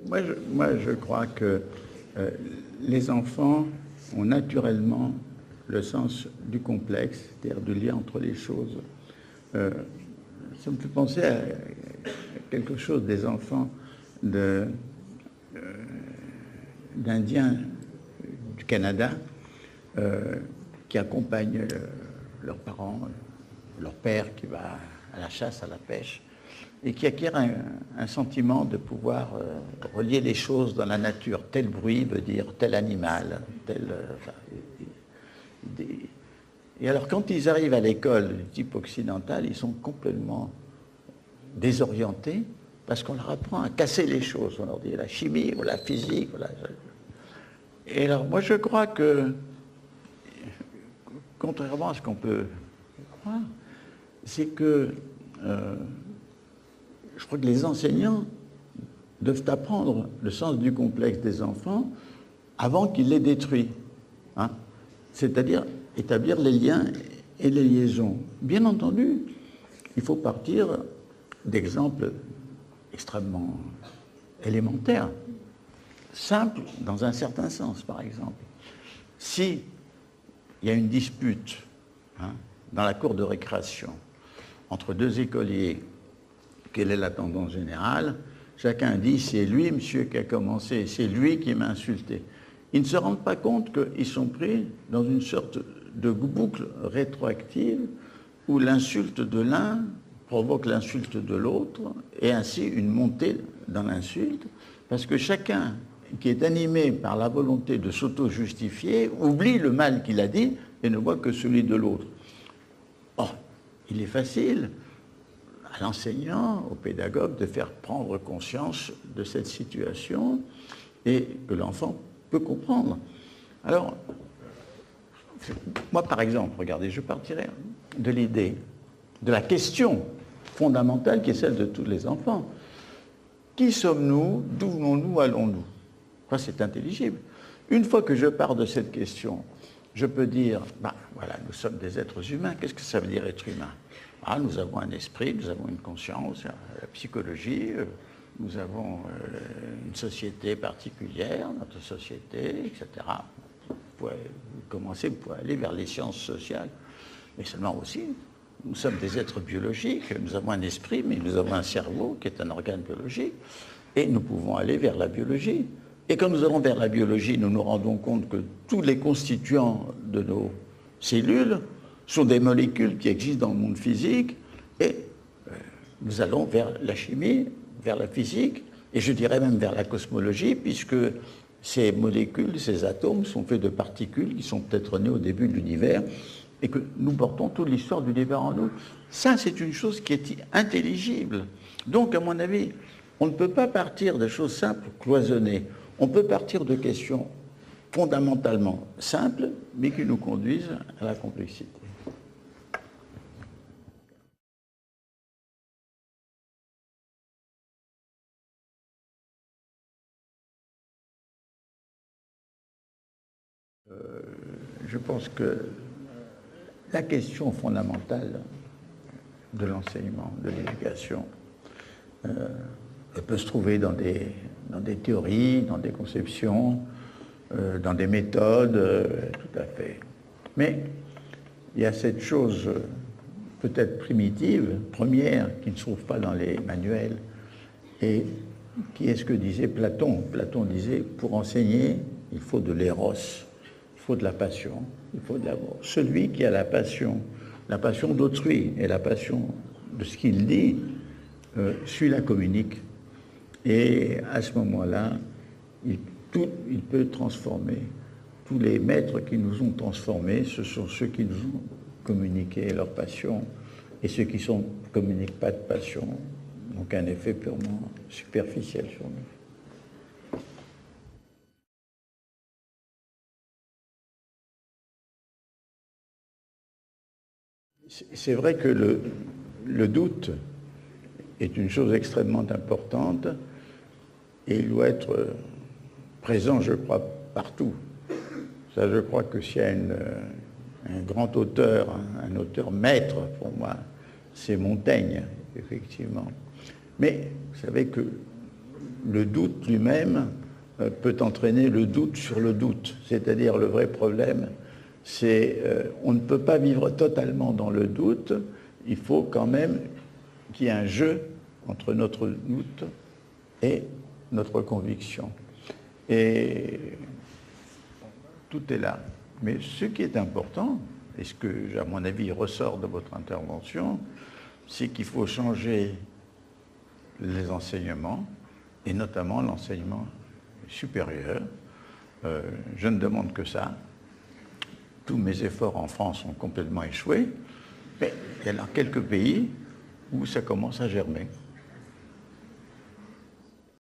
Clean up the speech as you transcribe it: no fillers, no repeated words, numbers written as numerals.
Moi, je crois que les enfants ont naturellement le sens du complexe, c'est-à-dire du lien entre les choses. Ça me fait penser à quelque chose des enfants d'Indiens du Canada qui accompagnent leurs parents, leur père qui va à la chasse, à la pêche, et qui acquiert un sentiment de pouvoir relier les choses dans la nature. Tel bruit veut dire tel animal, et alors quand ils arrivent à l'école du type occidental, ils sont complètement désorientés parce qu'on leur apprend à casser les choses. On leur dit la chimie ou la physique. Voilà. Et alors moi je crois que, contrairement à ce qu'on peut croire, c'est que je crois que les enseignants doivent apprendre le sens du complexe des enfants avant qu'ils les détruisent. Hein? C'est-à-dire établir les liens et les liaisons. Bien entendu, il faut partir d'exemples extrêmement élémentaires, simples dans un certain sens, par exemple. Si il y a une dispute dans la cour de récréation entre deux écoliers, quelle est la tendance générale? Chacun dit c'est lui, monsieur, qui a commencé, c'est lui qui m'a insulté. Ils ne se rendent pas compte qu'ils sont pris dans une sorte de boucle rétroactive où l'insulte de l'un provoque l'insulte de l'autre et ainsi une montée dans l'insulte, parce que chacun qui est animé par la volonté de s'auto-justifier oublie le mal qu'il a dit et ne voit que celui de l'autre. Or, il est facile à l'enseignant, au pédagogue, de faire prendre conscience de cette situation et que l'enfant peut comprendre. Alors, moi par exemple, regardez, je partirais de l'idée, de la question fondamentale qui est celle de tous les enfants. Qui sommes-nous? D'où venons-nous? Allons-nous? C'est intelligible. Une fois que je pars de cette question, je peux dire, voilà, nous sommes des êtres humains. Qu'est-ce que ça veut dire être humain? Nous avons un esprit, nous avons une conscience, la psychologie, nous avons une société particulière, notre société, etc. Vous pouvez commencer, vous pouvez aller vers les sciences sociales, mais seulement aussi, nous sommes des êtres biologiques, nous avons un esprit, mais nous avons un cerveau qui est un organe biologique, et nous pouvons aller vers la biologie. Et quand nous allons vers la biologie, nous nous rendons compte que tous les constituants de nos cellules sont des molécules qui existent dans le monde physique, et nous allons vers la chimie, vers la physique, et je dirais même vers la cosmologie, puisque ces molécules, ces atomes sont faits de particules qui sont peut-être nées au début de l'univers, et que nous portons toute l'histoire de l'univers en nous. Ça, c'est une chose qui est intelligible. Donc, à mon avis, on ne peut pas partir de choses simples, cloisonnées. On peut partir de questions fondamentalement simples, mais qui nous conduisent à la complexité. Je pense que la question fondamentale de l'enseignement, de l'éducation, elle peut se trouver dans des théories, dans des conceptions, dans des méthodes, tout à fait. Mais il y a cette chose peut-être primitive, première, qui ne se trouve pas dans les manuels, et qui est ce que disait Platon. Platon disait, pour enseigner, il faut de l'éros, il faut de la passion, il faut de l'amour. Celui qui a la passion d'autrui et la passion de ce qu'il dit, suit la communique. Et à ce moment-là, il peut transformer. Tous les maîtres qui nous ont transformés, ce sont ceux qui nous ont communiqué leur passion. Et ceux qui ne communiquent pas de passion n'ont qu'un effet purement superficiel sur nous. C'est vrai que le doute est une chose extrêmement importante et il doit être présent, je crois, partout. Ça, je crois que s'il y a un grand auteur, un auteur maître pour moi, c'est Montaigne, effectivement. Mais vous savez que le doute lui-même peut entraîner le doute sur le doute. C'est-à-dire le vrai problème, c'est on ne peut pas vivre totalement dans le doute, il faut quand même qu'il y ait un jeu entre notre doute et notre conviction. Et tout est là. Mais ce qui est important, et ce que, à mon avis, ressort de votre intervention, c'est qu'il faut changer les enseignements, et notamment l'enseignement supérieur. Je ne demande que ça. Tous mes efforts en France ont complètement échoué, mais il y a quelques pays où ça commence à germer.